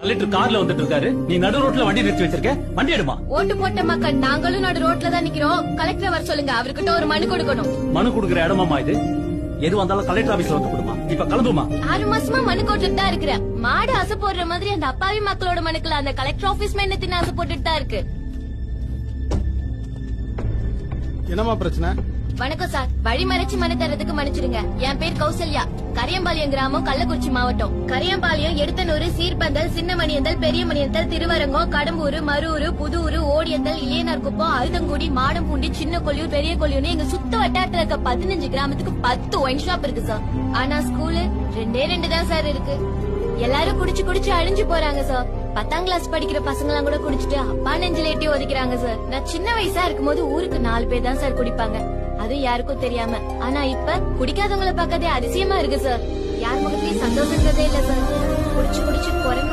Collector கார்ல வந்துட்டு இருக்காரு. நீ நடு ரோட்ல வண்டி நிறுத்தி வச்சிருக்க. வண்டி எடுமா. ஓட்டு போட்ட மக்கள் நாங்களும் நடு ரோட்ல தான் நிக்கிறோம். கலெக்டர் வர சொல்லுங்க. அவர்கிட்ட ஒரு மனு கொடுக்கணும். மனு கொடுக்கற இடமாமா இது? எது வந்தாலும் கலெக்டர் ஆபீஸ்ல வந்து கொடுமா. இப்ப கிளம்புமா. 6 மாசமா மனு போட்டுட்டு தான் இருக்கிறேன். மாடு ஆசை போடுற மாதிரி அந்த அப்பாவி மக்களோட மனுக்கள் அந்த கலெக்டர் ஆபீஸ் மென்னத்தின் ஆசை போட்டுட்டு தான் இருக்கு. என்னமா பிரச்சனை? வணக்கம் சார். வழி மறைச்சு மனு தரதுக்கு மன்னிச்சிடுங்க. என் பேர் கௌசல்யா. கரியம்பாளையம் கிராமம், கள்ளக்குறிச்சி மாவட்டம். கரியம்பாளையம், எடுத்தனூர், சீர்பந்தல், சின்னமணியந்தல், பெரியமணியந்தல், திருவரங்கம், கடம்பூர், மரூர், புதூர், ஓடியந்தல், இளையனார்குப்பம், அழுதங்குடி, மாடம்பூண்டி, சின்ன கொல்லியூர், பெரிய கொல்லியூர்னு எங்க சுத்த வட்டாரத்துல இருக்க 15 கிராமத்துக்கு 10 ஒயின் ஷாப் இருக்கு சார். ஆனா ஸ்கூலு 2 தான் சார் இருக்கு. எல்லாரும் குடிச்சு குடிச்சு அழிஞ்சு போறாங்க சார். 10ஆம் கிளாஸ் படிக்கிற பசங்க எல்லாம் கூட குடிச்சிட்டு அப்பா நெஞ்சிலேட்டி ஒதுக்கிறாங்க சார். நான் சின்ன வயசா இருக்கும் போது ஊருக்கு 4 பேர் தான் சார் குடிப்பாங்க. அது யாருக்கும் தெரியாம. ஆனா இப்ப குடிக்காதவங்களை பார்க்கதே அதிசயமா இருக்கு சார். யார் முகத்திலயும் சந்தோஷங்கிறதே இல்ல சார். குடிச்சு குடிச்சு குறைஞ்சு